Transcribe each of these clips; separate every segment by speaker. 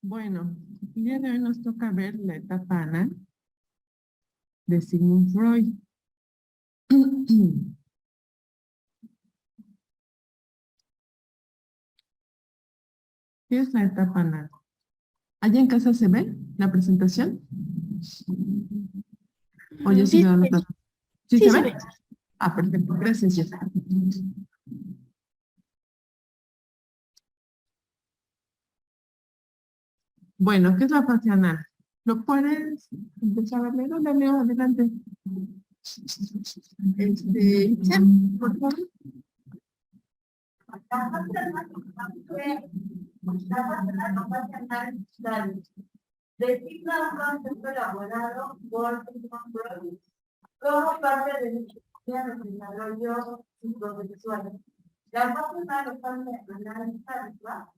Speaker 1: Bueno, el día de hoy nos toca ver la etapa anal de Sigmund Freud. ¿Qué es la etapa anal? ¿Allá en casa se ve la presentación? ¿O yo
Speaker 2: Sí,
Speaker 1: sigo dando otra? ¿Sí
Speaker 2: sí
Speaker 1: se
Speaker 2: se
Speaker 1: ve?
Speaker 2: ve.
Speaker 1: Ah, perfecto. Gracias, Jessica. Bueno, ¿qué es la fase anal? ¿Lo puedes empezar a leer? Hola, Leo, adelante. Itzel, por favor.
Speaker 3: Designa un concepto elaborado por Sigmund Freud como parte del desarrollo psicosexual. La fase anal o fase analítica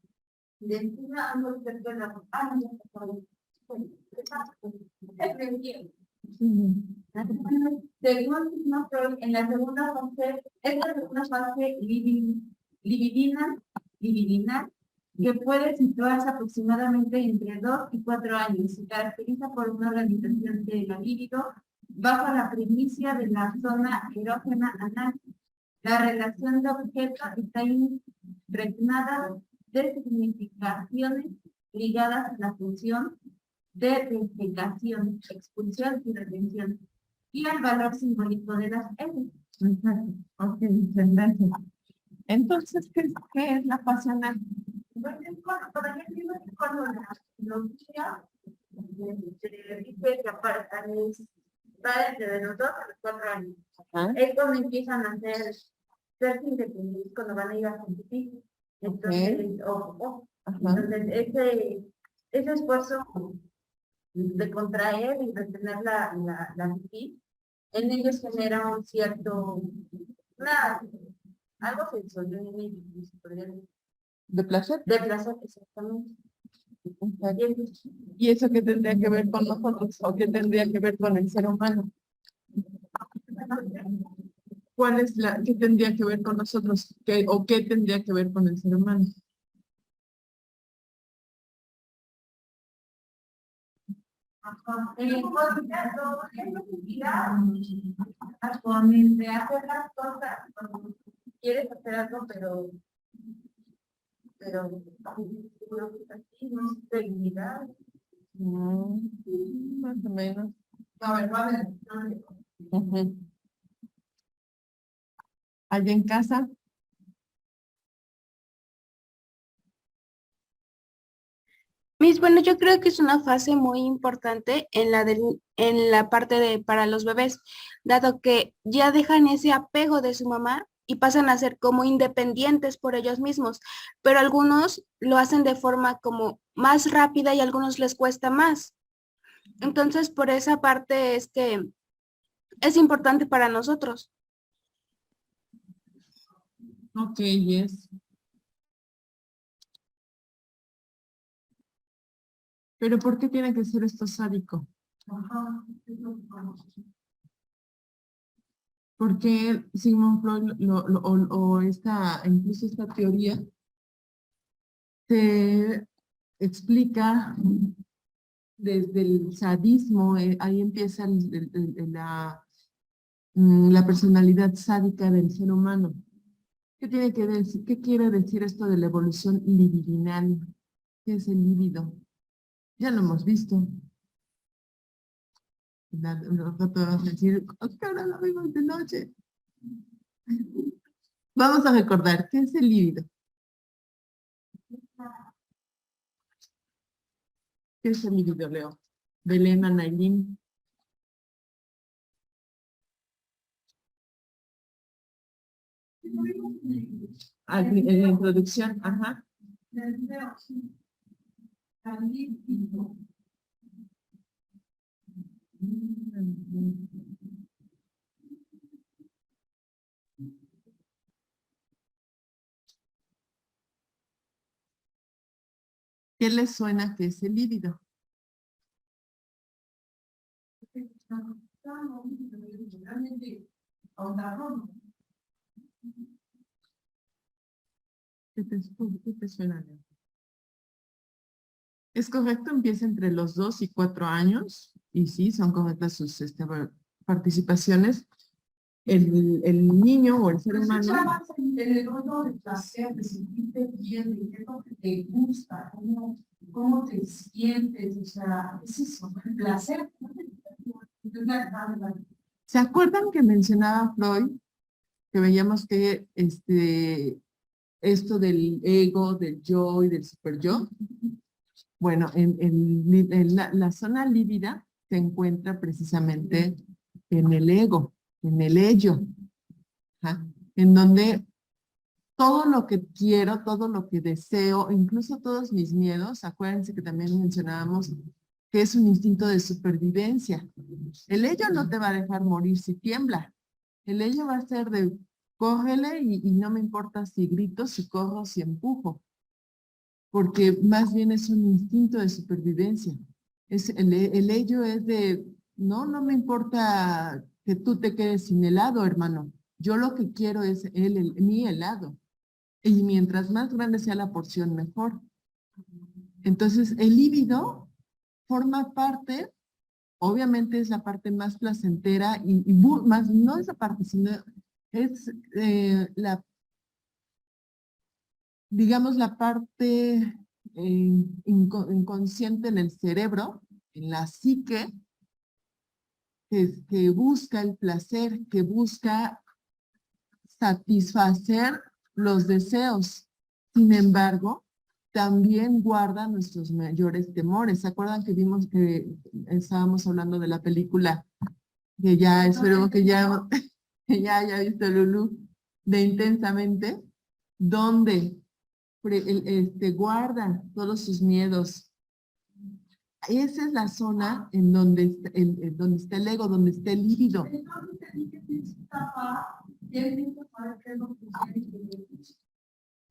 Speaker 3: designa un concepto elaborado. Según Sigmund Freud, en la segunda fase, esta segunda fase libidinal, que puede situarse aproximadamente entre 2 y 4 años. Se caracteriza por una organización de la libido bajo la primicia de la zona erógena anal. La relación de objeto está impregnada de significaciones ligadas a la función de defecación, expulsión y retención, y al valor simbólico de las heces.
Speaker 1: Exacto. Ok, excelente. Entonces, ¿qué es la fase anal?
Speaker 3: Por ejemplo, cuando la biología se dice que va entre los 2 a los 4 años.
Speaker 1: Ajá.
Speaker 3: Es cuando empiezan a ser independientes, cuando van a ir a competir. Entonces,
Speaker 1: Ajá.
Speaker 3: entonces ese esfuerzo de contraer y retener la pipí, en ellos genera un cierto, algo sexual,
Speaker 1: ¿De placer?
Speaker 3: de placer, exactamente.
Speaker 1: Exacto. ¿Y eso qué tendría que ver con nosotros? ¿O qué tendría que ver con el ser humano? ¿Qué tendría que ver con nosotros? ¿O qué tendría que ver con el ser humano?
Speaker 3: Actualmente hacer las cosas cuando quieres hacer algo, pero no es dignidad.
Speaker 1: Más o menos.
Speaker 3: A ver,
Speaker 1: Ujú. ¿Allá en casa?
Speaker 2: Bueno, yo creo que es una fase muy importante en la parte de para los bebés, dado que ya dejan ese apego de su mamá y pasan a ser como independientes por ellos mismos, pero algunos lo hacen de forma como más rápida y a algunos les cuesta más. Entonces, por esa parte es que es importante para nosotros.
Speaker 1: Ok, yes. Pero ¿por qué tiene que ser esto sádico? Porque Sigmund Freud incluso esta teoría se explica desde el sadismo, ahí empieza la personalidad sádica del ser humano. ¿Qué tiene que decir? ¿Qué quiere decir esto de la evolución libidinal? ¿Qué es el líbido? Ya lo hemos visto. Nosotros vamos a decir, ¿qué hora lo vimos de noche? Vamos a recordar, ¿qué es el líbido? ¿Qué es el líbido, Leo? Belén, Anailín. En la introducción, ajá. ¿Qué les suena que es el líbido? ¿Qué te suena, Leo? Es correcto, empieza entre los 2 y 4 años, y sí, son correctas sus participaciones. El niño o el ser humano
Speaker 3: En el mundo de placer, de sentirte bien, de qué es lo que te gusta, cómo te sientes, o sea, es eso, el placer.
Speaker 1: ¿se acuerdan que mencionaba Freud que veíamos que esto del ego, del yo y del superyo? Bueno, en la zona lívida se encuentra precisamente en el ego, en el ello, ¿ah? En donde todo lo que quiero, todo lo que deseo, incluso todos mis miedos, acuérdense que también mencionábamos que es un instinto de supervivencia. El ello no te va a dejar morir si tiembla. El ello va a ser de córrele y no me importa si grito, si corro, si empujo. Porque más bien es un instinto de supervivencia. El ello es de, no me importa que tú te quedes sin helado, hermano. Yo lo que quiero es mi helado. Y mientras más grande sea la porción, mejor. Entonces, el líbido forma parte, obviamente es la parte más placentera y más, no esa parte, sino es digamos, la parte inconsciente en el cerebro, en la psique, que busca el placer, que busca satisfacer los deseos. Sin embargo, también guarda nuestros mayores temores. ¿Se acuerdan que vimos que estábamos hablando de la película que ya espero que ya, que ya haya visto Lulú, de Intensamente, donde guarda todos sus miedos? Esa es la zona en donde donde está el ego, donde está el líbido.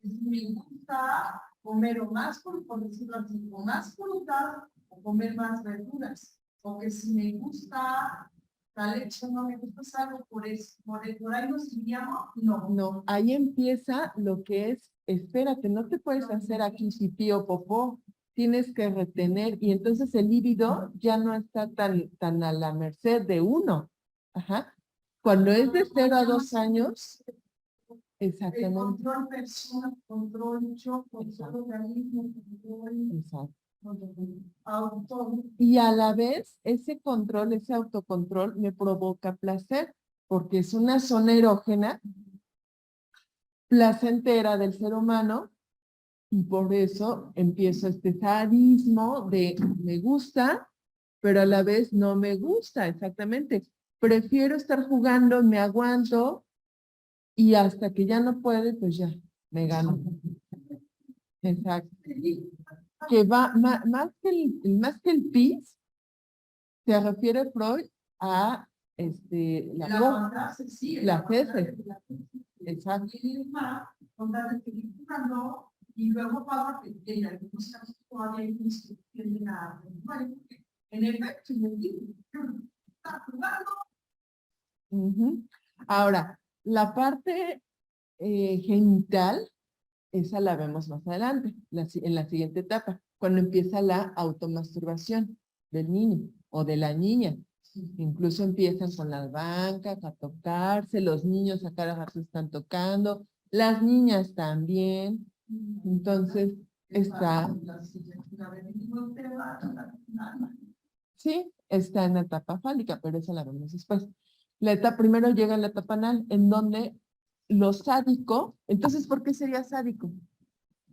Speaker 3: Me gusta comer o más, por decirlo así, o más fruta o comer más verduras. O que si me gusta la leche, no me gusta algo por eso. Por ahí nos iríamos, no.
Speaker 1: No, ahí empieza lo que es, espérate, no te puedes hacer aquí pipí o popó, tienes que retener, y entonces el líbido ya no está tan a la merced de uno. Ajá. Cuando es de 0 a 2 años, exactamente.
Speaker 3: El control persona, control yo, control organismo, control
Speaker 1: Exacto.
Speaker 3: auto.
Speaker 1: Y a la vez, ese control, ese autocontrol me provoca placer, porque es una zona erógena placentera del ser humano, y por eso empiezo este sadismo de me gusta, pero a la vez no me gusta, exactamente. Prefiero estar jugando, me aguanto, y hasta que ya no puede, pues ya, me gano. Exacto. Que va, más que el pis, se refiere Freud a las heces. Exacto.
Speaker 3: Y luego pasa que en algunos casos todavía hay instrucción de nada. En efecto, está jugando.
Speaker 1: Ahora, la parte genital, esa la vemos más adelante, en la siguiente etapa, cuando empieza la automasturbación del niño o de la niña. Incluso empiezan con las bancas a tocarse, los niños a cada rato están tocando, las niñas también. Entonces, está... Sí, está en la etapa fálica, pero esa la vemos después. Primero llega la etapa anal, en donde lo sádico, entonces, ¿por qué sería sádico?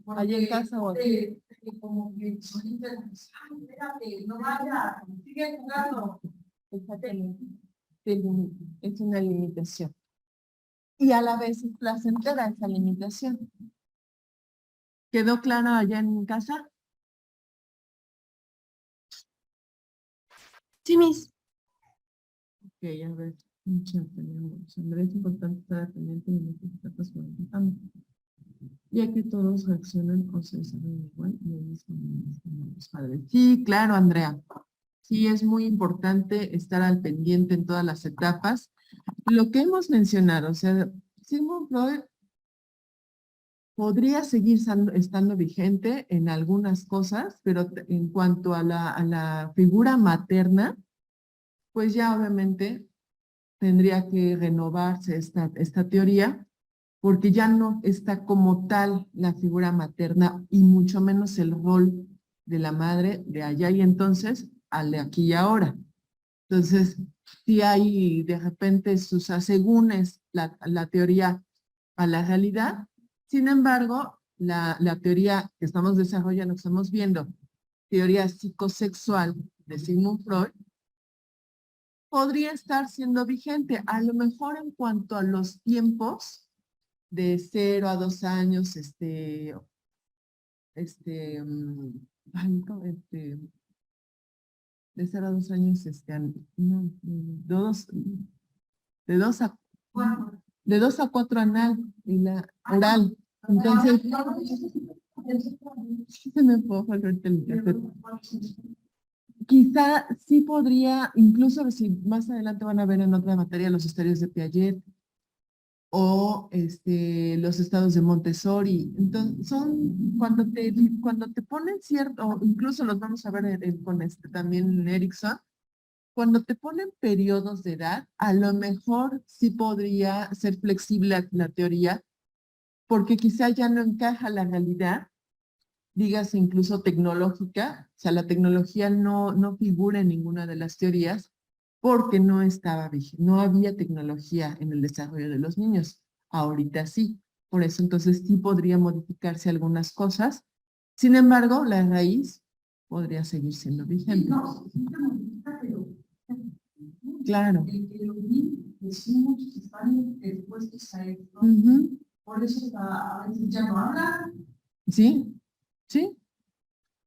Speaker 1: Allá en casa o
Speaker 3: como que solita, espérate, no vaya, sigue jugando.
Speaker 1: exactamente. Es una limitación. Y a la vez es placentera esa limitación. ¿Quedó claro allá en casa?
Speaker 2: Sí, Miss.
Speaker 1: Ok, a ver. Tenemos. Es importante estar pendiente de lo que estás comentando, ya que todos reaccionan o se desarrollan igual y el mismo los padres. Sí, claro, Andrea. Sí, es muy importante estar al pendiente en todas las etapas. Lo que hemos mencionado, o sea, Sigmund Freud podría seguir estando vigente en algunas cosas, pero en cuanto a la figura materna, pues ya obviamente tendría que renovarse esta teoría, porque ya no está como tal la figura materna y mucho menos el rol de la madre de allá y entonces al de aquí y ahora. Entonces, si hay de repente sus asegúnes la teoría a la realidad, sin embargo, la teoría que estamos desarrollando, que estamos viendo, teoría psicosexual de Sigmund Freud, podría estar siendo vigente, a lo mejor en cuanto a los tiempos de 0 a 2 años, ay, no, de 0 a 2 años, no, de 2 a, de 2 a 4 anal y la oral. Entonces, se me fue ahorita el café. Quizá sí podría, incluso si más adelante van a ver en otra materia los estadios de Piaget o los estados de Montessori. Entonces, son cuando te ponen cierto, o incluso los vamos a ver con también Erickson, cuando te ponen periodos de edad, a lo mejor sí podría ser flexible la teoría, porque quizá ya no encaja la realidad, dígase incluso tecnológica, o sea, la tecnología no figura en ninguna de las teorías porque no estaba vigente, no había tecnología en el desarrollo de los niños. Ahorita sí, por eso entonces sí podría modificarse algunas cosas. Sin embargo, la raíz podría seguir siendo vigente. Claro.
Speaker 4: Los niños decimos que están expuestos a esto. Por eso a veces ya no hablan.
Speaker 1: Sí, sí.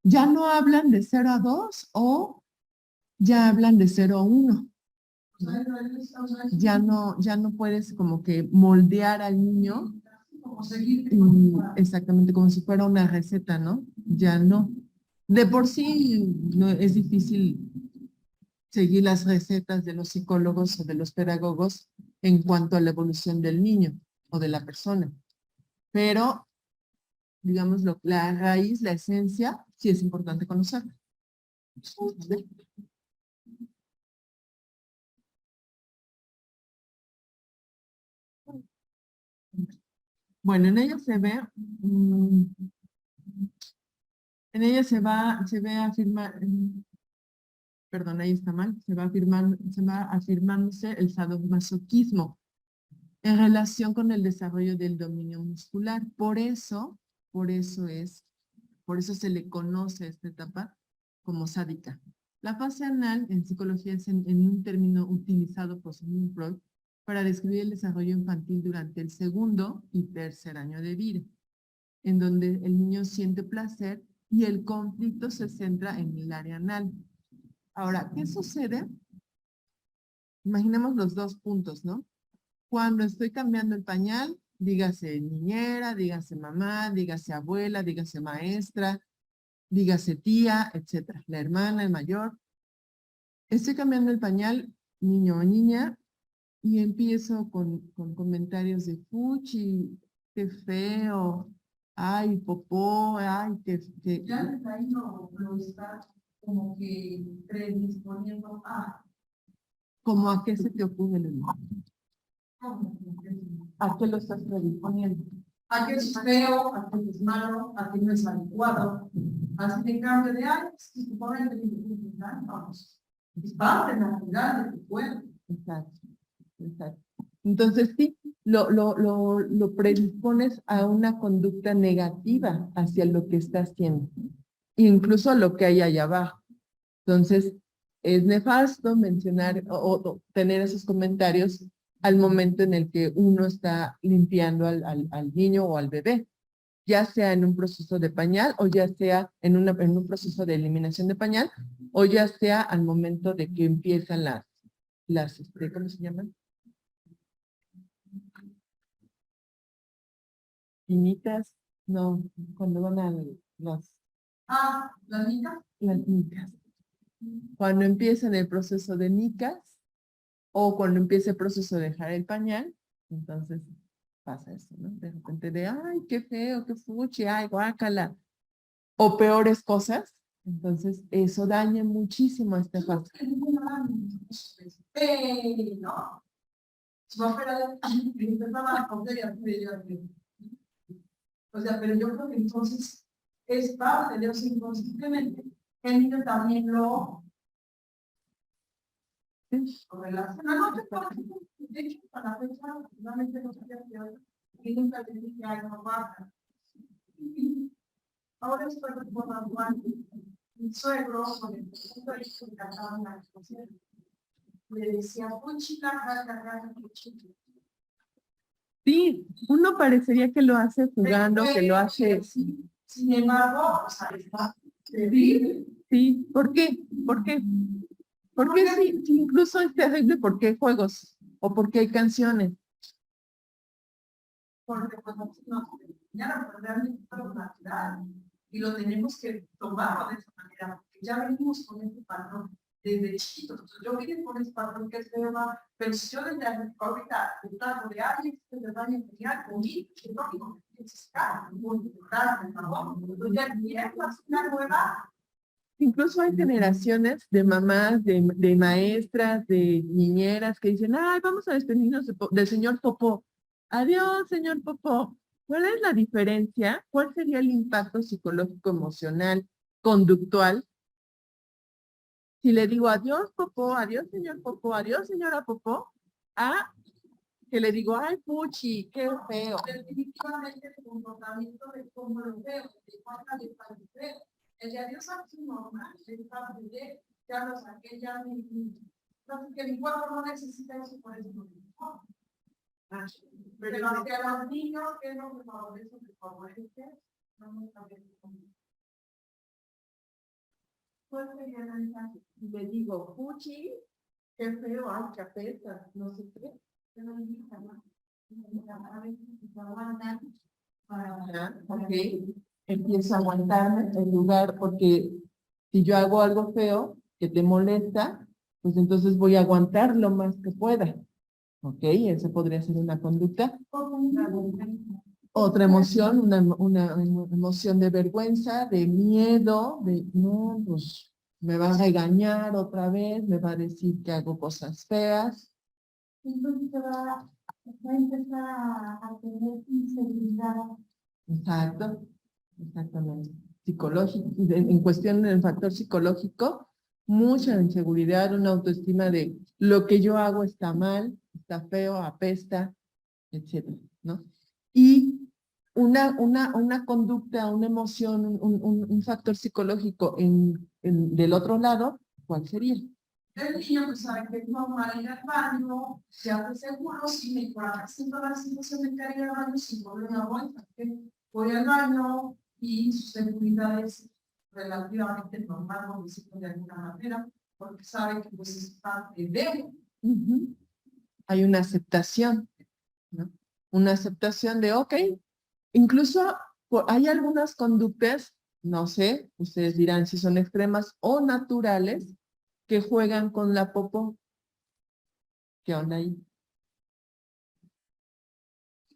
Speaker 1: Ya no hablan de 0 a 2 o ya hablan de 0 a 1. Ya no puedes como que moldear al niño. Exactamente, como si fuera una receta, ¿no? Ya no. De por sí no, es difícil seguir las recetas de los psicólogos o de los pedagogos en cuanto a la evolución del niño o de la persona. Pero, digamos, la raíz, la esencia, sí es importante conocerla. Bueno, en ella se ve, en ella se ve afirmar, perdón, ahí está mal, se va afirmándose el sadomasoquismo en relación con el desarrollo del dominio muscular. Por eso se le conoce a esta etapa como sádica. La fase anal en psicología es en un término utilizado por Sigmund Freud para describir el desarrollo infantil durante el segundo y tercer año de vida, en donde el niño siente placer y el conflicto se centra en el área anal. Ahora, ¿qué sucede? Imaginemos los dos puntos, ¿no? Cuando estoy cambiando el pañal, dígase niñera, dígase mamá, dígase abuela, dígase maestra, dígase tía, etcétera, la hermana, el mayor. Estoy cambiando el pañal, niño o niña, y empiezo con comentarios de fuchi, qué feo, ay, popó, ay, qué.
Speaker 4: Ya desde ahí lo está como que predisponiendo a.
Speaker 1: ¿Cómo a qué se te ocurre, Lili? ¿A qué lo estás predisponiendo?
Speaker 4: A que es feo, a que es malo, a que no es adecuado. Así de cambio de ay, si tu ponen de vamos. Es parte natural de tu cuerpo.
Speaker 1: Exacto, exacto. Entonces sí, lo predispones a una conducta negativa hacia lo que está haciendo, incluso a lo que hay allá abajo. Entonces, es nefasto mencionar o tener esos comentarios al momento en el que uno está limpiando al niño o al bebé, ya sea en un proceso de pañal o ya sea en un proceso de eliminación de pañal o ya sea al momento de que empiezan ¿cómo se llaman? Pinitas, no, cuando van a las nicas. Cuando empiezan el proceso de nicas o cuando empieza el proceso de dejar el pañal, entonces pasa eso, ¿no? De repente de, ay, qué feo, qué fuchi, ay, guácala. O peores cosas. Entonces, eso daña muchísimo a esta fase.
Speaker 4: Pero, o sea, pero yo creo que entonces es parte de eso inconscientemente. El niño también lo relaciona. No, de hecho, para la fecha, realmente no sabía que y nunca le dije a no baja. Ahora estoy recordando algo. Mi suegro, con el punto de vista que cantaba en la exposición, le decía, puchica, jajaja, puchica.
Speaker 1: Sí, uno parecería que lo hace jugando, que lo hace.
Speaker 4: Sí, sin embargo, o sea, está terrible.
Speaker 1: Sí, ¿por qué? ¿Por qué? ¿Por qué sí? Incluso es terrible porque hay juegos o porque hay canciones.
Speaker 4: Porque pues nos enseñaron, pero realmente es algo natural y lo tenemos que tomar de esa manera, porque ya venimos con este patrón desde chiquitos. Entonces, yo vine con ese patrón que es nueva, pero si yo desde ahorita trato de alguien que se vaya a enseñar conmigo, que no digo que pienses cara, muy importante, por favor, pues ya viene una nueva.
Speaker 1: Incluso hay generaciones de mamás, de maestras, de niñeras que dicen, ay, vamos a despedirnos del señor Popó. Adiós, señor Popó. ¿Cuál es la diferencia? ¿Cuál sería el impacto psicológico, emocional, conductual? Si le digo adiós, Popó, adiós, señor Popó, adiós, señora Popó, a que le digo, ay, puchi, qué feo.
Speaker 4: Definitivamente el comportamiento de cómo lo veo, de cuánta le parece. El de adiós a su normal, el padre de ya lo saqué, ya me. Entonces, que mi cuerpo no necesita eso por eso no. Pero aunque a los niños que no me favorece, no me favorece. ¿Cuál sería la mensaje?
Speaker 1: Le digo, puchi, qué feo, ay, chapeta, no sé qué. Ok, empiezo a aguantarme en lugar, porque si yo hago algo feo que te molesta, pues entonces voy a aguantar lo más que pueda. Ok, esa podría ser una conducta. Otra emoción, una emoción de vergüenza, de miedo, de no, pues me va a regañar otra vez, me va a decir que hago cosas feas.
Speaker 3: Entonces va a empezar a tener inseguridad.
Speaker 1: Exacto, exactamente. Psicológico, en cuestión del factor psicológico, mucha inseguridad, una autoestima de lo que yo hago está mal, está feo, apesta, etcétera, ¿no? Y una conducta, una emoción, un factor psicológico del otro lado, ¿cuál sería?
Speaker 4: El niño pues sabe que es normal ir al baño, se hace seguro, si me cuadra haciendo la situación de carga al baño, sin volver una vuelta, que voy al baño y su seguridad es relativamente normal, por decirlo de alguna manera, porque sabe que pues es parte de él.
Speaker 1: Uh-huh. Hay una aceptación, ¿no? Una aceptación de, ok, incluso hay algunas conductas, no sé, ustedes dirán si son extremas o naturales, que juegan con la popó. ¿Qué onda ahí?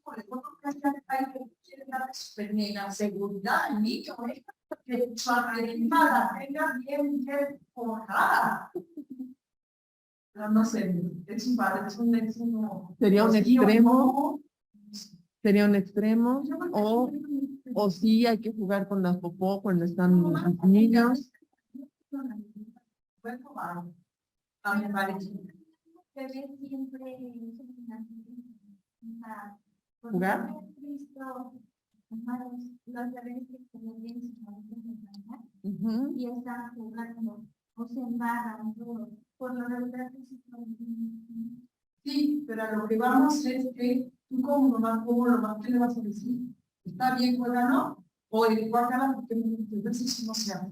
Speaker 4: Por eso hay que quiere darle super seguridad al niño, que su alrededor la tenga bien forjada. No sé, es un
Speaker 1: Sería un extremo, sería un extremo, o sí hay que jugar con las popó cuando están niños.
Speaker 4: Bueno, a mi parece.
Speaker 1: ¿Jugar?
Speaker 3: Los bebés que tienen bien
Speaker 1: Uh-huh.
Speaker 3: y están jugando o se embarran por lo regular.
Speaker 4: Sí, pero a lo que vamos es que tú como mamá, ¿qué le vas a decir? ¿Está bien, juega, no? O el guacala, porque entonces eso no se hace.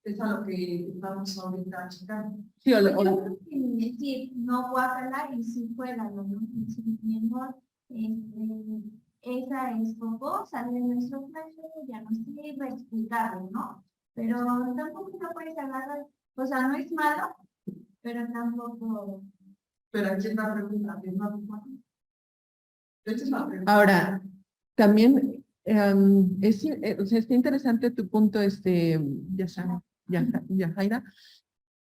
Speaker 4: Es a lo que estamos ahorita checando.
Speaker 1: Sí,
Speaker 3: Yo creo que decir no guácala y si fuera lo mismo, esa es popó, sale de nuestro plato, ya no sirve explicarlo, ¿no? Pero tampoco lo puedes agarrar, o sea, no es malo, pero tampoco.
Speaker 4: Pero aquí es la pregunta, Esa es la pregunta.
Speaker 1: Ahora, también o sea, está interesante tu punto, Yajaira,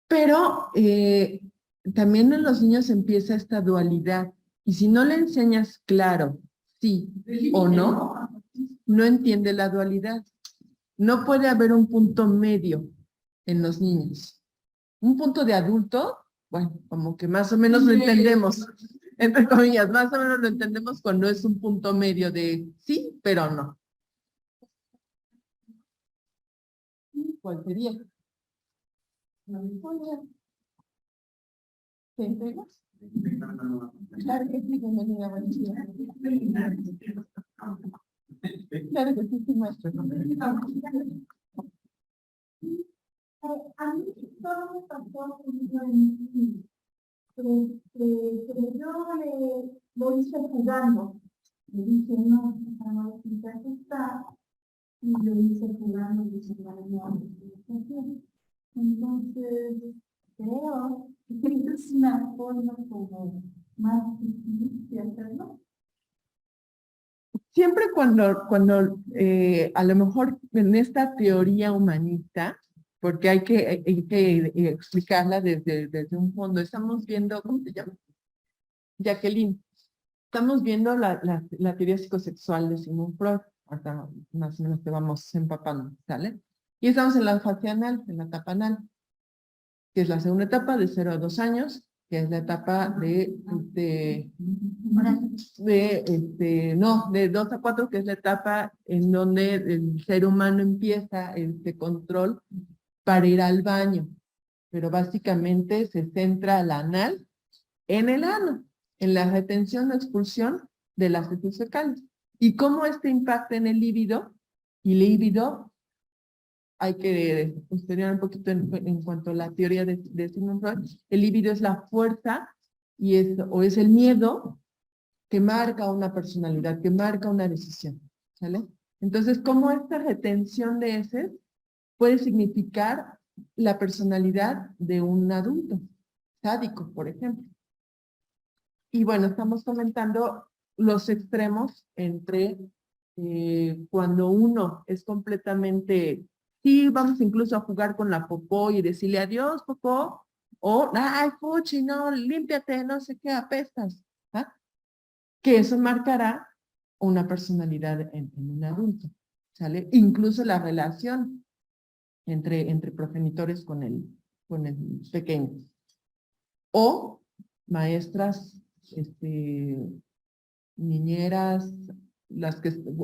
Speaker 1: pero también en los niños empieza esta dualidad. Y si no le enseñas claro sí o no, no entiende la dualidad. No puede haber un punto medio en los niños. Un punto de adulto, bueno, como que más o menos lo entendemos, entre comillas, más o menos lo entendemos cuando es un punto medio de sí, pero no. ¿Cuál sería? ¿Te entregas? Claro que sí, bienvenida, buen día. Claro que sí, sí, maestro.
Speaker 3: A mí todo me pasó pero yo lo hice jugando. Le dije, no, esa no es mi está, y lo hice jugando, y dije, no, entonces, creo que es una forma como más difícil de hacerlo.
Speaker 1: Siempre cuando a lo mejor en esta teoría humanista, porque hay que explicarla desde un fondo, estamos viendo, ¿cómo se llama? Jacqueline, estamos viendo la teoría psicosexual de Sigmund Freud, hasta más o menos que vamos empapando, ¿sale? Y estamos en la fase anal, en la etapa anal, que es la segunda etapa de 0 a 2 años, que es la etapa de 2 a 4, que es la etapa en donde el ser humano empieza este control para ir al baño, pero básicamente se centra al anal en el ano, en la retención o expulsión de las heces fecales. Y cómo este impacta en el líbido, y líbido hay que estudiar un poquito en cuanto a la teoría de Sigmund Freud. El líbido es la fuerza y es el miedo que marca una personalidad, que marca una decisión, ¿sale? Entonces, ¿cómo esta retención de heces puede significar la personalidad de un adulto sádico, por ejemplo? Y bueno, estamos comentando los extremos entre cuando uno es completamente, sí, vamos incluso a jugar con la popó y decirle adiós, popó, o, ay, fuchi, no, límpiate, no sé qué, apestas, ¿ah? Que eso marcará una personalidad en un adulto, ¿sale? Incluso la relación entre progenitores con el pequeño. O maestras, niñeras,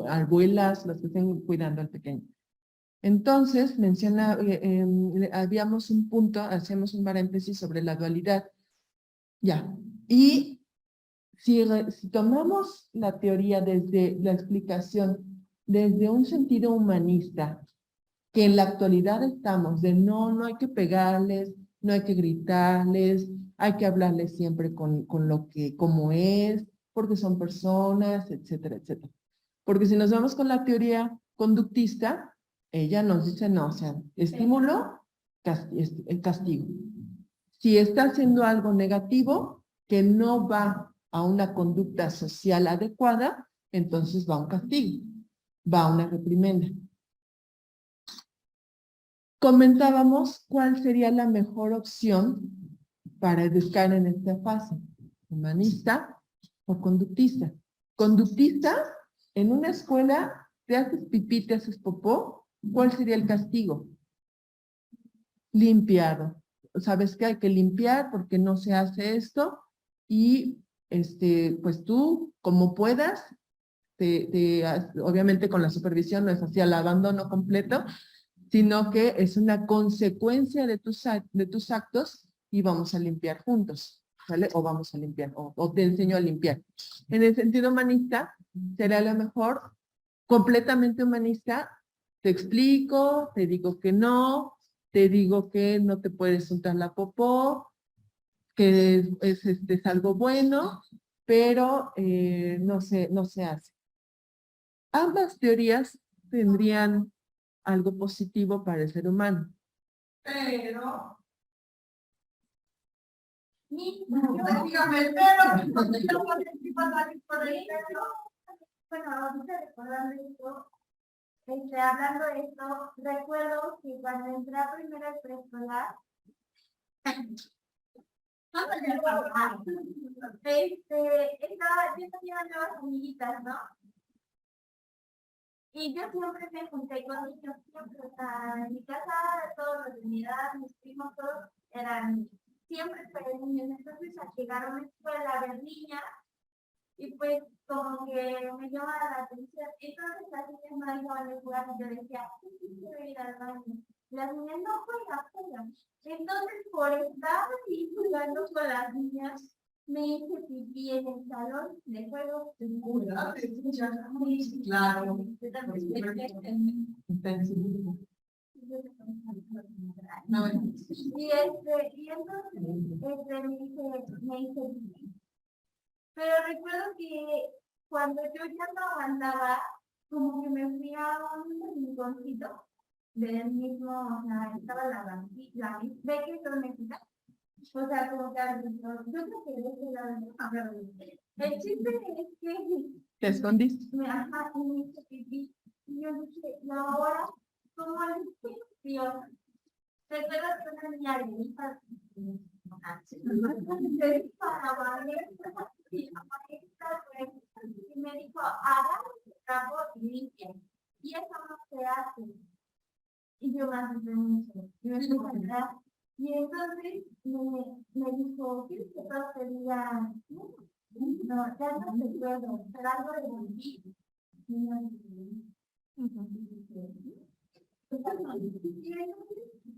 Speaker 1: abuelas, las que estén cuidando al pequeño. Entonces, habíamos un punto, hacemos un paréntesis sobre la dualidad. Ya. Y si tomamos la teoría desde la explicación, desde un sentido humanista, que en la actualidad estamos de no hay que pegarles, no hay que gritarles, hay que hablarles siempre como es, porque son personas, etcétera, etcétera. Porque si nos vamos con la teoría conductista, ella nos dice, no, o sea, estímulo, el castigo. Si está haciendo algo negativo que no va a una conducta social adecuada, entonces va a un castigo, va a una reprimenda. Comentábamos cuál sería la mejor opción para educar en esta fase, humanista o conductista. Conductista, en una escuela, te haces pipí, te haces popó, ¿cuál sería el castigo? Limpiado. ¿Sabes qué? Hay que limpiar porque no se hace esto y pues tú, como puedas, obviamente con la supervisión no es así al abandono completo, sino que es una consecuencia de tus actos y vamos a limpiar juntos, ¿vale? O vamos a limpiar, o te enseño a limpiar. En el sentido humanista, será a lo mejor completamente humanista, te explico, te digo que no, te digo que no te puedes untar la popó, que es algo bueno, pero no se hace. Ambas teorías tendrían algo positivo para el ser humano.
Speaker 4: Pero Dígame, pero no te lo puedes decir para salir por ahí.
Speaker 3: Bueno, ahorita recordando esto, hablando de esto, recuerdo que cuando entré a primero de preescolar, yo tenía nuevas amiguitas, ¿no? Y yo siempre me junté con ellos, siempre, o sea, en mi casa, todos los de mi edad, mis primos, todos eran siempre niños, entonces llegaron a la escuela a ver niñas, y pues como que me llamaba la atención, entonces las niñas no iban a jugar, y yo decía, sí, quiero ir al baño. Las niñas no juegan. Entonces, por estar así jugando con las niñas, me hice pipí en el salón de juego.
Speaker 4: Claro.
Speaker 1: Intensivo.
Speaker 3: Y entonces me hice pipí. Pero recuerdo que cuando yo ya no aguantaba, como que me fui a un rinconcito del mismo, o sea, estaba la ve que son mexicanas. O sea, como que yo creo que de ese lado, el chiste es que
Speaker 1: ¿Te escondiste?
Speaker 3: me hice pipí. Y yo dije, ¿y ahora cómo le Dios? Recuerdo que una niña le dijo para barrer, y me dijo, haga el trapo y limpia. Y eso no se hace. Y yo me asusté mucho. Y me fui a entrar. Y entonces me dijo, ¿quieres que todos te digan? No, ya no te puedo, pero algo de morir.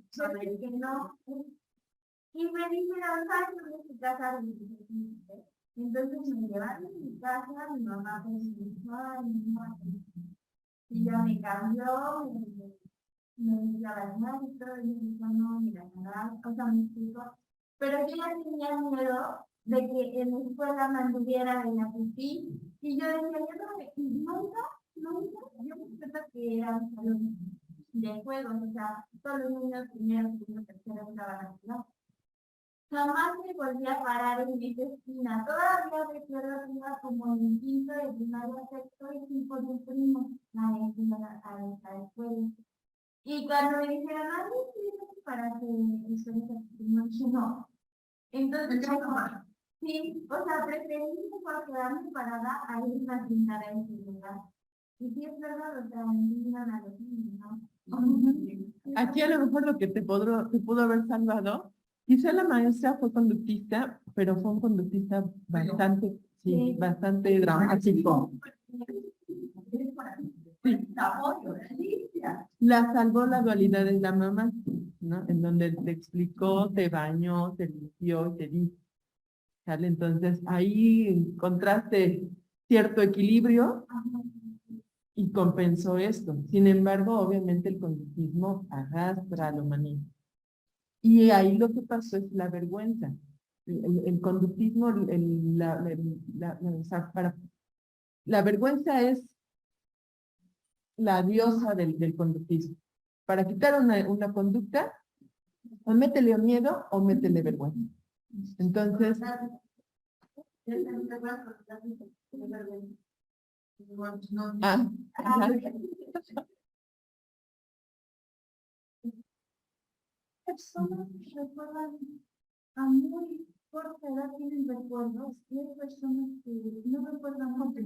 Speaker 3: Sobre que no. Y me dijeron, ¿sabes dónde es tu casa? Entonces me llevaron a mi casa, mi mamá me dijo, ay, mi mamá. Y ya me cambió, me dio las manos y todo, y me dijo, no, mira, nada, o sea, me explicó. Pero yo ya tenía miedo de que en la escuela me anduviera en la pipí, y yo decía, nunca, yo pensé que era un salón de juegos, o sea, todos los niños primero, segundo, tercero, estaban así, ¿no? Jamás me volví a parar en esa esquina. Todavía recuerdo que iba como en quinto de primaria, sexto, y fui por un primo a la escuela. Y cuando me dijeron, ay, sí, para que ustedes no dije no. Entonces, sí, o sea, preferí por quedarme parada a ir a pintar a ese lugar. Y sí es verdad, o sea, iban a los niños, ¿no?
Speaker 1: Aquí a lo mejor lo que te pudo haber salvado, quizá la maestra fue conductista, pero fue un conductista bastante, sí, bastante dramático. La salvó la dualidad de la mamá, ¿no? En donde te explicó, te bañó, te limpió, te dijo. ¿Sale? Entonces ahí encontraste cierto equilibrio y compensó esto. Sin embargo, obviamente el conductismo arrastra a la humanidad. Y ahí lo que pasó es la vergüenza. El conductismo, o sea, la vergüenza es la diosa del conductismo. Para quitar una conducta, o métele miedo o métele vergüenza. Entonces,
Speaker 3: Personas recuerdan a muy corta edad, tienen recuerdos, y hay personas que no recuerdan mucho,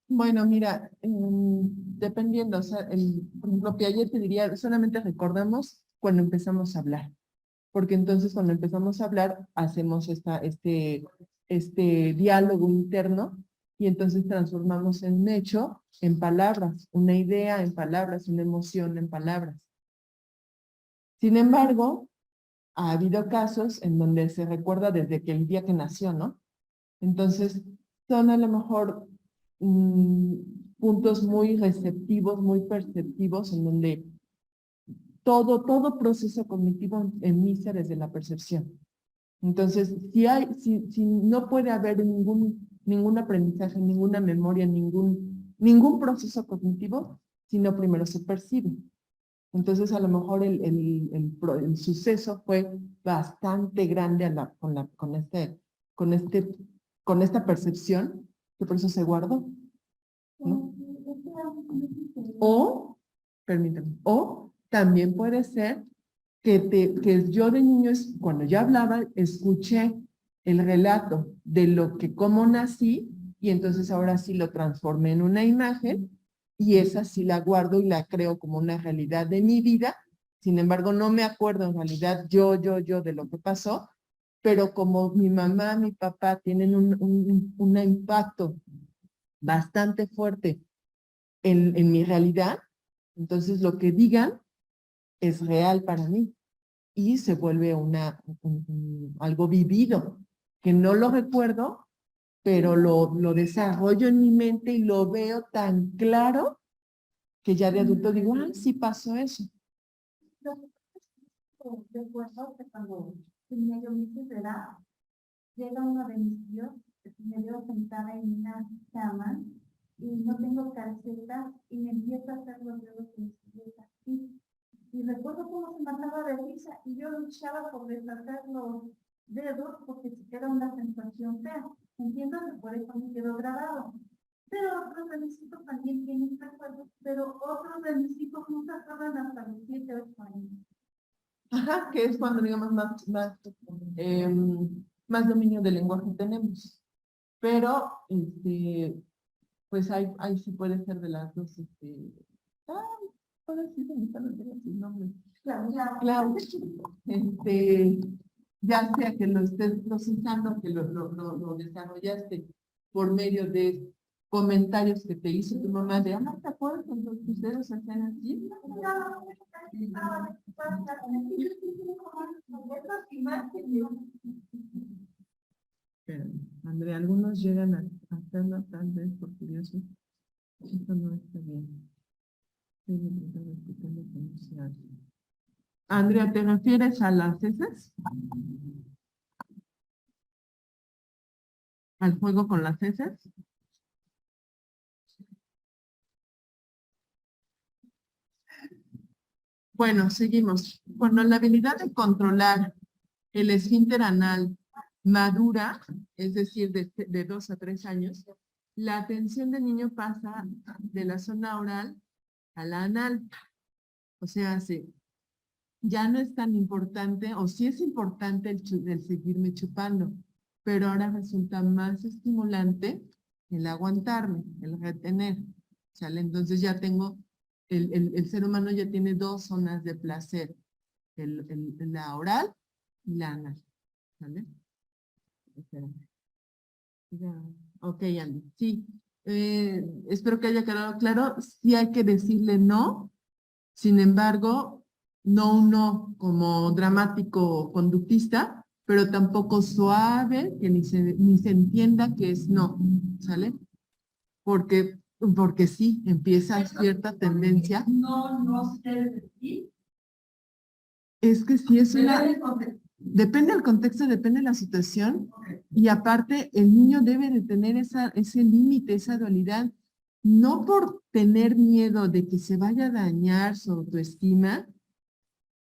Speaker 1: bueno, mira, dependiendo, o sea, por ejemplo, Piaget te diría, solamente recordamos cuando empezamos a hablar, porque entonces cuando empezamos a hablar, hacemos este diálogo interno, y entonces transformamos un hecho en palabras, una idea en palabras, una emoción en palabras. Sin embargo, ha habido casos en donde se recuerda desde que el día que nació, ¿no? Entonces, son a lo mejor puntos muy receptivos, muy perceptivos, en donde todo proceso cognitivo inicia desde la percepción. Entonces, si no puede haber ningún aprendizaje, ninguna memoria, ningún proceso cognitivo, sino primero se percibe. Entonces, a lo mejor el suceso fue bastante grande con esta percepción, que por eso se guardó, ¿no? O, permítame, o también puede ser que yo de niño, cuando yo hablaba, escuché el relato de cómo nací, y entonces ahora sí lo transformé en una imagen, y esa sí la guardo y la creo como una realidad de mi vida. Sin embargo, no me acuerdo en realidad yo de lo que pasó, pero como mi mamá, mi papá tienen un impacto bastante fuerte en mi realidad, entonces lo que digan es real para mí y se vuelve algo vivido, que no lo recuerdo, pero lo desarrollo en mi mente y lo veo tan claro que ya de adulto digo, ah, sí pasó eso.
Speaker 3: Recuerdo que cuando tenía yo meses de edad, llega uno de mis tíos, me veo sentada en una cama y no tengo calcetas y me empieza a hacer los dedos de mis pies así. Y recuerdo cómo se mataba de risa y yo luchaba por deshacer los dedos porque era una sensación fea. Entiendo que por eso me quedó grabado. Pero otros de mis hijos también tienen recuerdos, pero otros de mis hijos nunca acaban hasta los 7 o 8 años.
Speaker 1: Ajá, que es cuando digamos más dominio del lenguaje tenemos. Pero, pues ahí sí puede ser de las dos, puede ser de sus nombres. Claro, ya sea que lo estés procesando, que lo desarrollaste por medio de comentarios que te hizo tu mamá de, ah, ¿te acuerdas cuando tus dedos se hacen así? Pero, Andrea, algunos llegan a hacerlo tal vez por curioso. Esto no está bien. Andrea, ¿te refieres a las heces? ¿Al juego con las heces? Bueno, seguimos. Cuando la habilidad de controlar el esfínter anal madura, es decir, de 2 a 3 años, la atención del niño pasa de la zona oral a la anal. O sea, sí, ya no es tan importante, o sí es importante el seguirme chupando, pero ahora resulta más estimulante el aguantarme, el retener, ¿sale? Entonces ya tengo, el ser humano ya tiene 2 zonas de placer, la oral y la anal, ¿sale? Espérame. Ya. Ok, Andy, sí. Espero que haya quedado claro, sí hay que decirle no, sin embargo, no un no como dramático conductista, pero tampoco suave, que ni se entienda que es no, ¿sale? Porque sí, empieza cierta tendencia.
Speaker 4: No se debe decir.
Speaker 1: Es que sí es depende del contexto, depende de la situación, y aparte el niño debe de tener ese límite, esa dualidad, no por tener miedo de que se vaya a dañar su autoestima,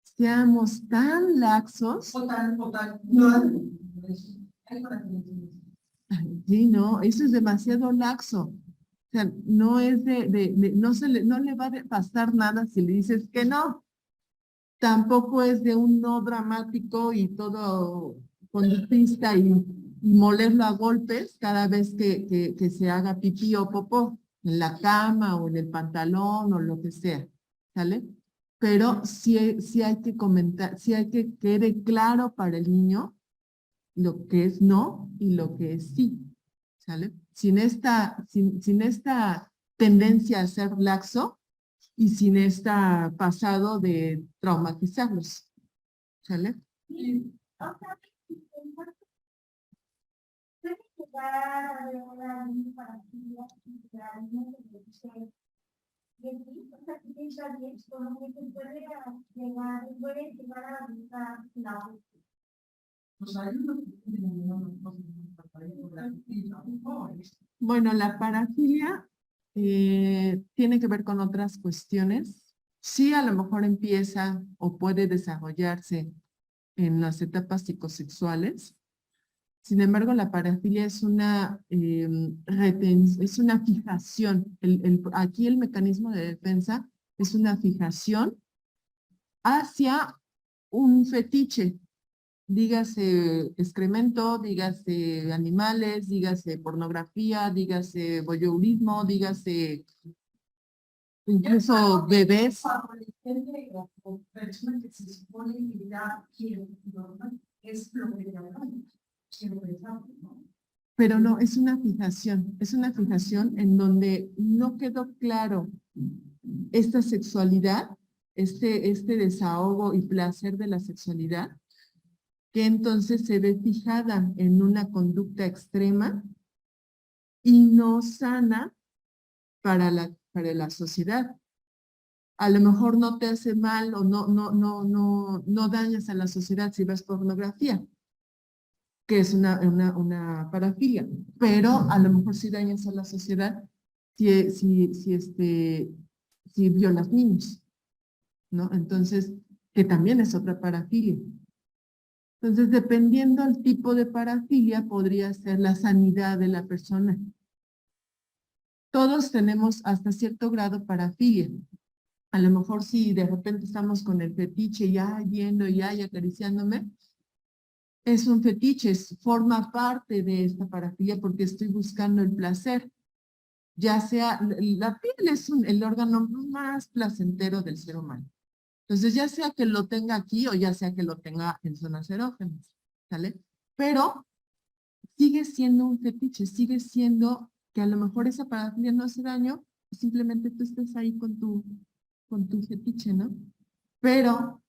Speaker 1: seamos tan laxos. Sí, no, eso es demasiado laxo. O sea, no es no le va a pasar nada si le dices que no. Tampoco es de un no dramático y todo conductista y molerlo a golpes cada vez que se haga pipí o popó en la cama o en el pantalón o lo que sea, ¿sale? Pero sí hay que comentar, sí hay que quede claro para el niño lo que es no y lo que es sí, ¿sale? Sin esta tendencia a ser laxo y sin este pasado de traumatizarlos, ¿sale? Bueno, la parafilia tiene que ver con otras cuestiones, sí a lo mejor empieza o puede desarrollarse en las etapas psicosexuales. Sin embargo, la parafilia es una, es una fijación. Aquí el mecanismo de defensa es una fijación hacia un fetiche. Dígase excremento, dígase animales, dígase pornografía, dígase voyeurismo, dígase incluso bebés.
Speaker 4: Adolescente o persona que se supone que ya quiere, ¿no? Es lo que ya quiero pensar, ¿no?
Speaker 1: Pero no, es una fijación en donde no quedó claro esta sexualidad, este desahogo y placer de la sexualidad, que entonces se ve fijada en una conducta extrema y no sana para la sociedad. A lo mejor no te hace mal o no dañas a la sociedad si ves pornografía, que es una parafilia, pero a lo mejor sí dañas a la sociedad si violas niños, ¿no? Entonces, que también es otra parafilia. Entonces, dependiendo del tipo de parafilia, podría ser la sanidad de la persona. Todos tenemos hasta cierto grado parafilia. A lo mejor si de repente estamos con el fetiche ya yendo, ya acariciándome, es un fetiche, forma parte de esta parafilia porque estoy buscando el placer. Ya sea, la piel es el órgano más placentero del ser humano. Entonces, ya sea que lo tenga aquí o ya sea que lo tenga en zonas erógenas, ¿sale? Pero sigue siendo un fetiche, sigue siendo que a lo mejor esa parafilia no hace daño, simplemente tú estás ahí con tu fetiche, ¿no? Pero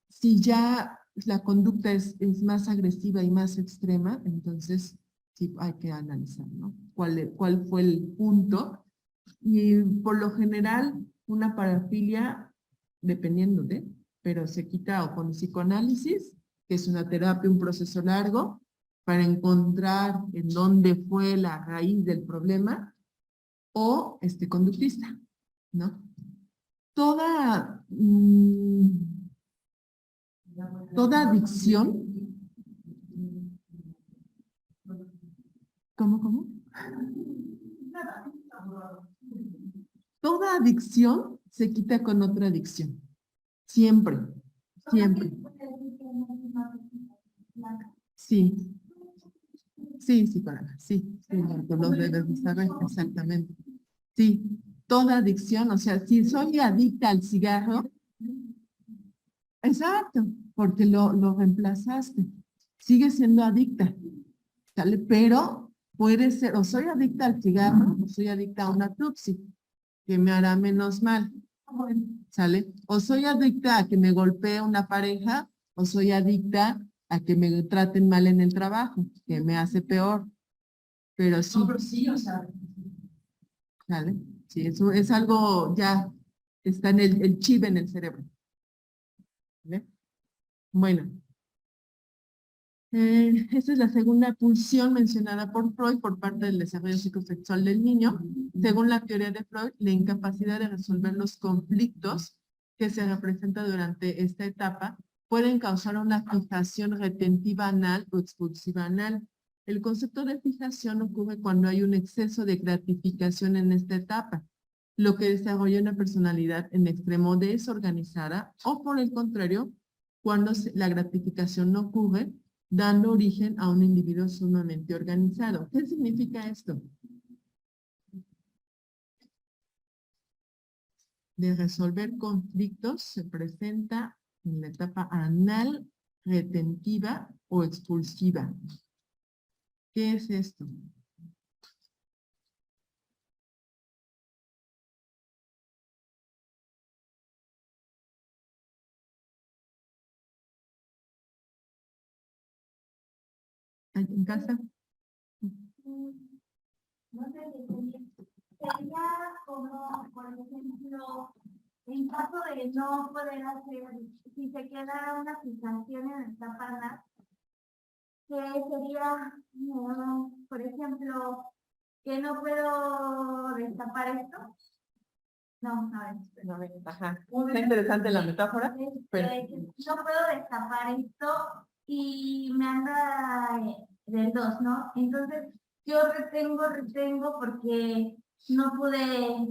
Speaker 1: si ya la conducta es más agresiva y más extrema, entonces sí hay que analizar, ¿no? ¿Cuál fue el punto? Y por lo general, una parafilia, dependiendo de, pero se quita o con psicoanálisis, que es una terapia, un proceso largo, para encontrar en dónde fue la raíz del problema, o conductista, ¿no? Toda, toda adicción, ¿cómo? Toda adicción se quita con otra adicción. Siempre, siempre. Sí, sí, tú lo debes de saber, exactamente. Sí, toda adicción, o sea, si soy adicta al cigarro, exacto, porque lo reemplazaste. Sigue siendo adicta, ¿sale? Pero puede ser, o soy adicta al cigarro, o soy adicta a una Tutsi, que me hará menos mal, ¿sale? O soy adicta a que me golpee una pareja, o soy adicta a que me traten mal en el trabajo, que me hace peor. Pero sí,
Speaker 4: No, pero sí, o sea,
Speaker 1: ¿sale? Sí, eso es algo ya, está en el chip en el cerebro. ¿Vale? Bueno, esta es la segunda pulsión mencionada por Freud por parte del desarrollo psicosexual del niño. Según la teoría de Freud, la incapacidad de resolver los conflictos que se representan durante esta etapa pueden causar una fijación retentiva anal o expulsiva anal. El concepto de fijación ocurre cuando hay un exceso de gratificación en esta etapa, lo que desarrolla una personalidad en extremo desorganizada, o por el contrario, cuando la gratificación no ocurre, dando origen a un individuo sumamente organizado. ¿Qué significa esto? De resolver conflictos se presenta en la etapa anal, retentiva o expulsiva. ¿Qué es esto? ¿En casa?
Speaker 3: No sé sería como, por ejemplo, en caso de no poder hacer, si se queda una fijación en esta pana, que sería, por ejemplo, que no puedo destapar esto. No, a ver.
Speaker 1: No, ajá. Está interesante la metáfora, pero
Speaker 3: No puedo destapar esto y me anda del 2, ¿no? Entonces, yo retengo porque no pude,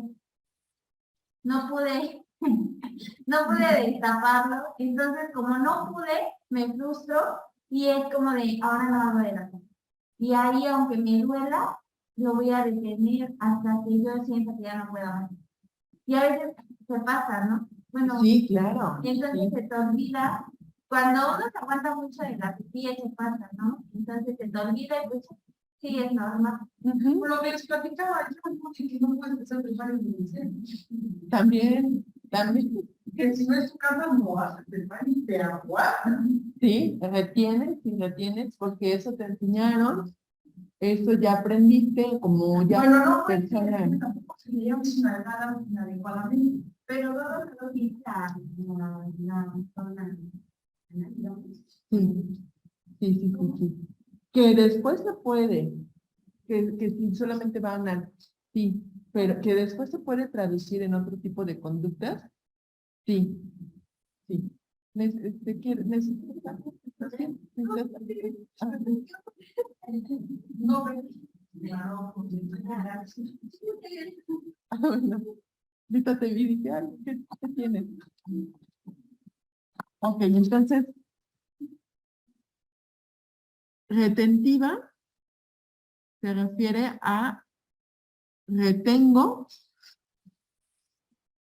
Speaker 3: no pude destaparlo. Entonces, como no pude, me frustro y es como de, ahora no va a doler. Y ahí, aunque me duela, lo voy a detener hasta que yo sienta que ya no puedo más. Y a veces se pasa, ¿no? Bueno,
Speaker 1: sí, claro.
Speaker 3: entonces
Speaker 1: Sí.
Speaker 3: se te olvida, cuando uno se aguanta mucho de la pipí, se pasa, ¿no? Entonces se te olvida y pues sí, es normal.
Speaker 1: Ujú.
Speaker 4: Por lo que les platicaba, yo porque que no puedes hacer preparo en
Speaker 1: También,
Speaker 4: que si no es tu casa, no vas a preparo y te aguanta.
Speaker 1: sí, retienes, porque eso te enseñaron, eso ya aprendiste, como ya
Speaker 4: Bueno, no,
Speaker 1: persona.
Speaker 4: tampoco se le llama nada inadecuadamente, pero no lo
Speaker 3: Sí, la zona,
Speaker 1: Sí, sí. Que después se puede, que si solamente van al, sí, pero que después se puede traducir en otro tipo de conductas, sí, sí. ¿Necesitas? ¿Estás bien? Ah,
Speaker 4: no, claro,
Speaker 1: bueno, ahorita te vi y dije, ay, ¿qué tienes? Ok, entonces, retentiva se refiere a retengo,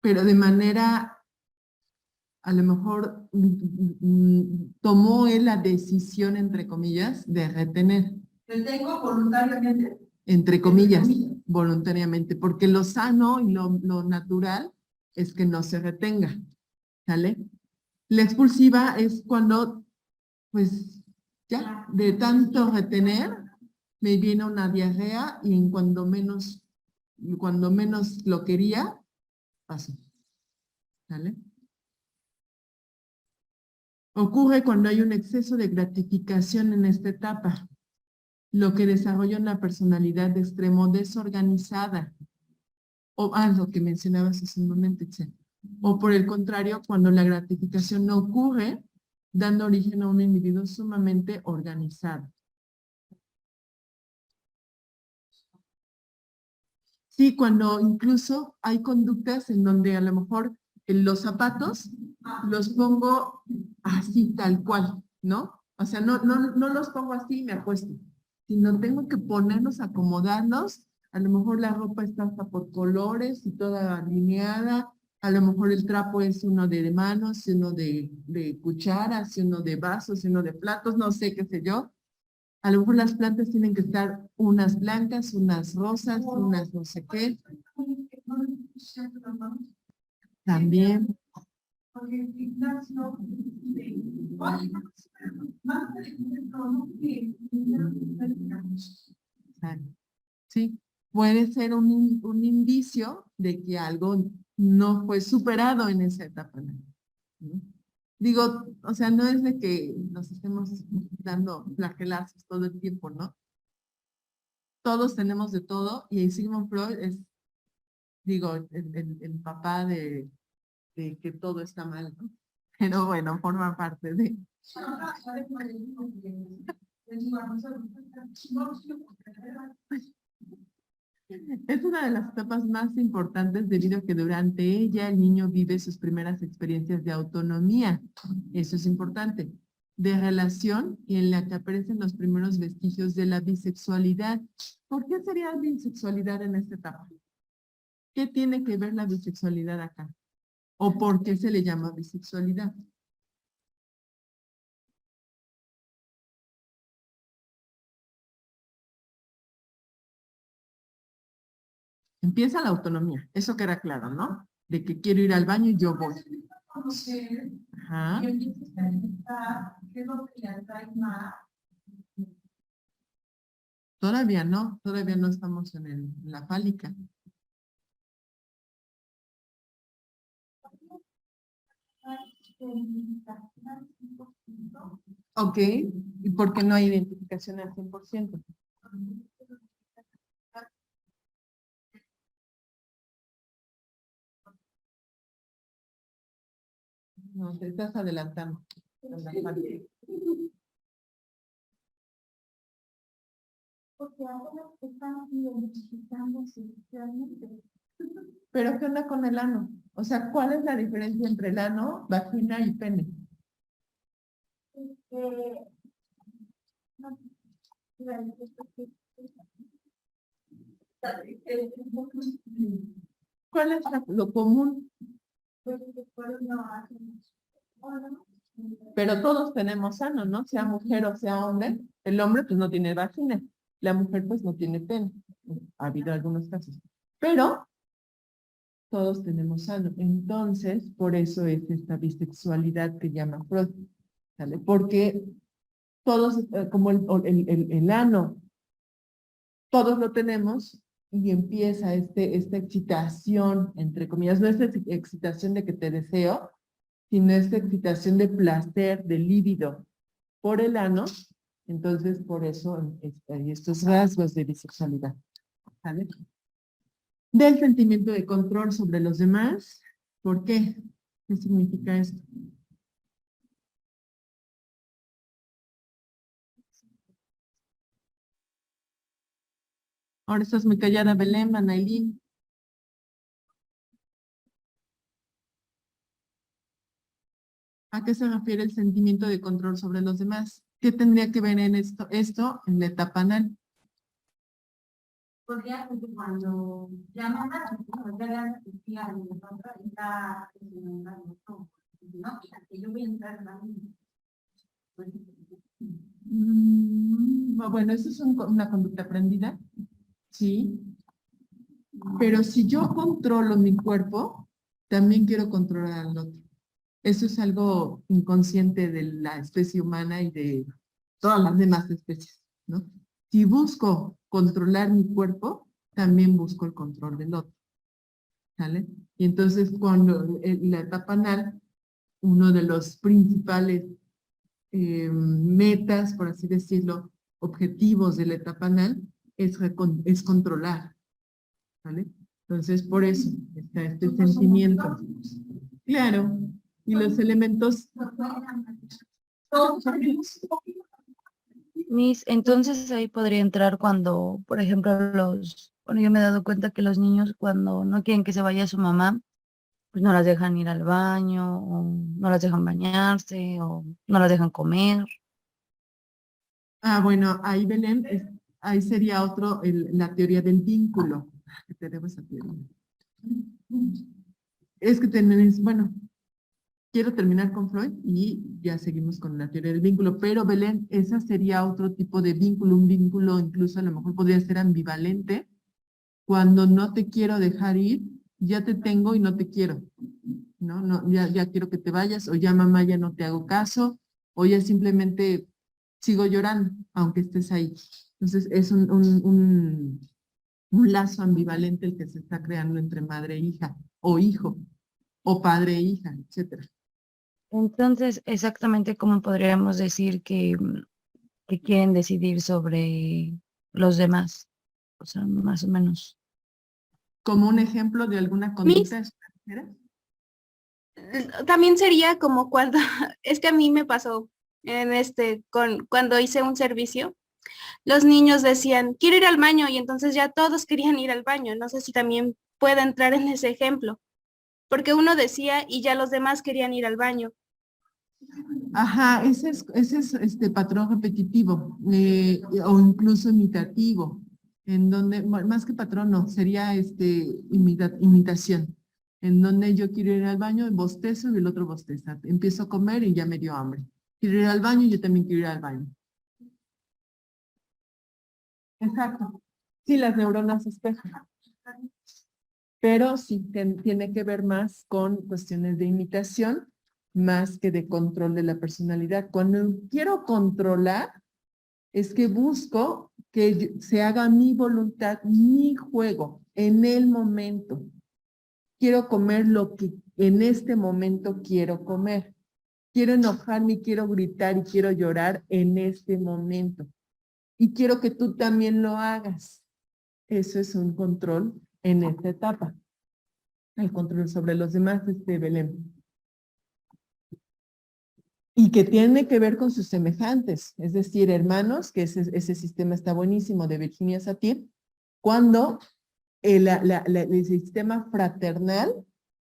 Speaker 1: pero de manera, a lo mejor tomó él la decisión, entre comillas, de retener,
Speaker 4: te tengo voluntariamente.
Speaker 1: entre comillas, voluntariamente, porque lo sano y lo natural es que no se retenga, ¿sale? La expulsiva es cuando, pues, ya, de tanto retener, me viene una diarrea y en cuando menos lo quería, pasó, ¿sale? Ocurre cuando hay un exceso de gratificación en esta etapa, lo que desarrolla una personalidad de extremo desorganizada, o lo que mencionabas hace un momento, Itzel. O por el contrario, cuando la gratificación no ocurre, dando origen a un individuo sumamente organizado. Sí, cuando incluso hay conductas en donde a lo mejor los zapatos los pongo así, tal cual, ¿no? O sea, no los pongo así y me acuesto, sino tengo que ponerlos, acomodarlos. A lo mejor la ropa está hasta por colores y toda alineada. A lo mejor el trapo es uno de manos, uno de cucharas, uno de vasos, uno de platos, no sé, qué sé yo. A lo mejor las plantas tienen que estar unas blancas, unas rosas, unas no sé qué. También.
Speaker 4: Porque el gimnasio,
Speaker 1: Sí, puede ser un indicio de que algo no fue superado en esa etapa, ¿no? Digo, o sea, no es de que nos estemos dando flagelazos todo el tiempo, ¿no? Todos tenemos de todo y Sigmund Freud es, digo, el papá de que todo está mal, ¿no? Pero bueno, forma parte de... Es una de las etapas más importantes debido a que durante ella el niño vive sus primeras experiencias de autonomía. Eso es importante. De relación y en la que aparecen los primeros vestigios de la bisexualidad. ¿Por qué sería bisexualidad en esta etapa? ¿Qué tiene que ver la bisexualidad acá? ¿O por qué se le llama bisexualidad? Empieza la autonomía, eso queda claro, ¿no? De que quiero ir al baño y yo voy.
Speaker 4: Conocer
Speaker 1: Ajá.
Speaker 4: y empieza a experimentar qué es lo que le atrae más.
Speaker 1: Todavía no estamos en la fálica. Ok, ¿y por qué no hay identificación al 100%? No, te estás adelantando.
Speaker 3: Porque ahora están identificando sexualmente.
Speaker 1: Pero ¿qué onda con el ano? O sea, ¿cuál es la diferencia entre el ano, vagina y pene?
Speaker 3: No,
Speaker 1: ¿Cuál es lo común? Pero todos tenemos ano, ¿no? Sea mujer o sea hombre. El hombre pues no tiene vagina. La mujer pues no tiene pene. Ha habido algunos casos. Pero todos tenemos ano. Entonces, por eso es esta bisexualidad que llama Freud. ¿Sale? Porque todos, como el ano, todos lo tenemos y empieza esta excitación, entre comillas, no es excitación de que te deseo, sino esta excitación de placer, de líbido por el ano. Entonces, por eso hay estos rasgos de bisexualidad. ¿Sale? Del sentimiento de control sobre los demás. ¿Por qué? ¿Qué significa esto? Ahora estás muy callada, Belén, Anailín. ¿A qué se refiere el sentimiento de control sobre los demás? ¿Qué tendría que ver en esto en la etapa anal?
Speaker 3: podría ser que cuando llaman a la persona, ya le han asistido a nosotros, está no, fíjate, yo voy a entrar más.
Speaker 1: Bueno, eso es una conducta aprendida, sí. Pero si yo controlo mi cuerpo, también quiero controlar al otro. Eso es algo inconsciente de la especie humana y de todas las demás especies, ¿no? Si busco controlar mi cuerpo, también busco el control del otro, ¿sale? Y entonces cuando en la etapa anal, uno de los principales metas, por así decirlo, objetivos de la etapa anal es controlar, ¿vale? Entonces, por eso está este sentimiento. Claro, y los elementos.
Speaker 5: Entonces ahí podría entrar cuando, por ejemplo, bueno, yo me he dado cuenta que los niños cuando no quieren que se vaya su mamá, pues no las dejan ir al baño, o no las dejan bañarse, o no las dejan comer.
Speaker 1: Ah, bueno, ahí Belén, ahí sería la teoría del vínculo. Que tenemos esa teoría. Es que tenés, bueno, quiero terminar con Freud y ya seguimos con la teoría del vínculo, pero Belén, esa sería otro tipo de vínculo, un vínculo incluso a lo mejor podría ser ambivalente, cuando no te quiero dejar ir, ya te tengo y no te quiero, ¿no? No, ya quiero que te vayas, o ya mamá ya no te hago caso, o ya simplemente sigo llorando, aunque estés ahí. Entonces es un lazo ambivalente el que se está creando entre madre e hija, o hijo, o padre e hija, etcétera.
Speaker 5: Entonces, exactamente como podríamos decir que quieren decidir sobre los demás. O sea, más o menos.
Speaker 1: Como un ejemplo de alguna conducta extranjera.
Speaker 2: También sería como cuando, es que a mí me pasó cuando hice un servicio, los niños decían, quiero ir al baño, y entonces ya todos querían ir al baño. No sé si también puede entrar en ese ejemplo, porque uno decía y ya los demás querían ir al baño.
Speaker 1: Ajá, ese es este patrón repetitivo o incluso imitativo, en donde, más que patrón, no, sería imitación, en donde yo quiero ir al baño, bostezo y el otro bosteza. Empiezo a comer y ya me dio hambre. Quiero ir al baño y yo también quiero ir al baño. Exacto. Sí, las neuronas espejan. Pero sí, tiene que ver más con cuestiones de imitación, más que de control de la personalidad. Cuando quiero controlar, es que busco que se haga mi voluntad, mi juego, en el momento. Quiero comer lo que en este momento quiero comer. Quiero enojarme, quiero gritar y quiero llorar en este momento. Y quiero que tú también lo hagas. Eso es un control en esta etapa. El control sobre los demás, Belén. y que tiene que ver con sus semejantes, es decir, hermanos, que ese sistema está buenísimo de Virginia Satir, cuando el sistema fraternal,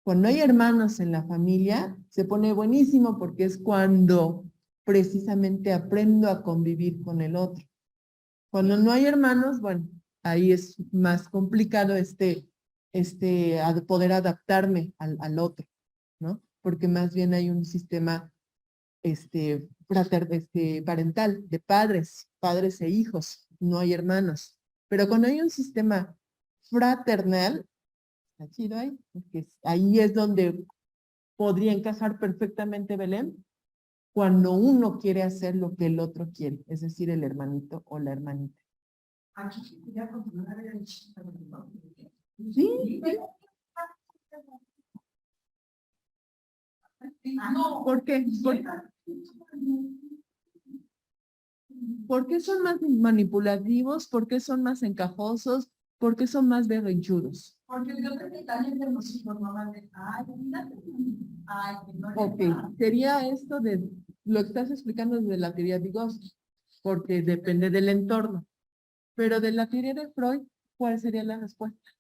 Speaker 1: cuando hay hermanos en la familia, se pone buenísimo porque es cuando precisamente aprendo a convivir con el otro. Cuando no hay hermanos, bueno, ahí es más complicado poder adaptarme al otro, ¿no? Porque más bien hay un sistema parental, de padres e hijos, no hay hermanos. Pero cuando hay un sistema fraternal, está chido ahí, porque ahí es donde podría encajar perfectamente Belén, cuando uno quiere hacer lo que el otro quiere, es decir, el hermanito o la hermanita.
Speaker 4: Aquí quería continuar el chiste.
Speaker 1: Sí,
Speaker 4: No,
Speaker 1: ¿por qué? ¿Por qué son más manipulativos? ¿Por qué son más encajosos? ¿Por qué son más berrinchudos?
Speaker 4: porque yo creo que también de los hijos mamá de, ay, mira, ay, que no le
Speaker 1: Ok,
Speaker 4: da.
Speaker 1: sería esto de, lo estás explicando desde la teoría de Vygotsky, porque depende del entorno. Pero de la teoría de Freud, ¿cuál sería la respuesta?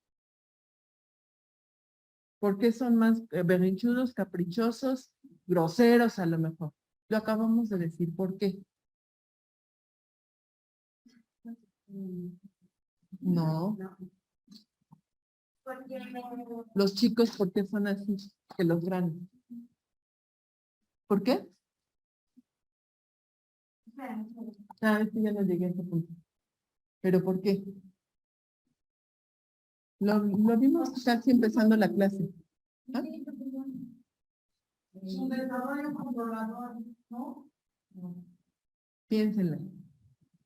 Speaker 1: ¿Por qué son más berrinchudos, caprichosos, groseros a lo mejor? Lo acabamos de decir, ¿por qué? No.
Speaker 3: Porque
Speaker 1: Los chicos, ¿por qué son así que los grandes? ¿Por qué? Ah, es que ya no llegué a ese punto. ¿Pero por qué? Lo vimos casi empezando la clase. ¿Ah?
Speaker 4: Su desarrollo controlador, ¿no?
Speaker 1: Piénsenla.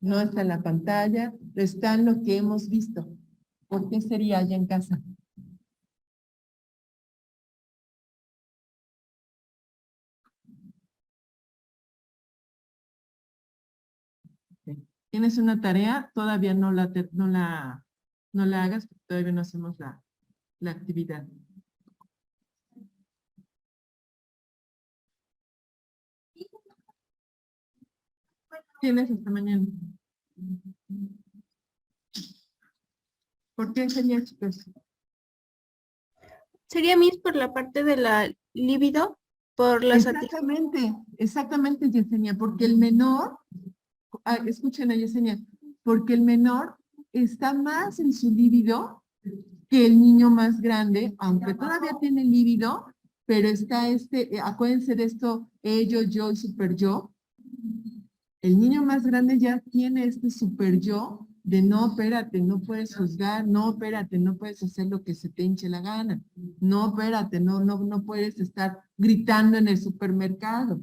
Speaker 1: No está en la pantalla, está en lo que hemos visto. ¿Por qué sería allá en casa? Ok. Tienes una tarea, todavía no la hagas, porque todavía no hacemos la actividad. Tienes hasta mañana. ¿Por qué sería, chicos?
Speaker 2: Sería Miss por la parte de la libido, por la satisfacción.
Speaker 1: Exactamente, Yesenia, porque el menor, escuchen a Yesenia, porque el menor está más en su líbido que el niño más grande, aunque todavía tiene líbido, pero está acuérdense de esto, ello, yo y super yo. El niño más grande ya tiene este super yo de no, espérate, no puedes juzgar, no, espérate, no puedes hacer lo que se te hinche la gana, no, espérate, no puedes estar gritando en el supermercado,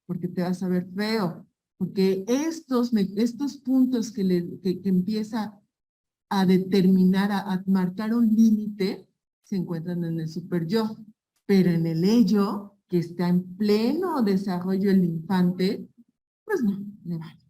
Speaker 1: porque te vas a ver feo, porque estos puntos que empieza a determinar, a marcar un límite, se encuentran en el super yo, pero en el ello, que está en pleno desarrollo el infante, pues no, le vale.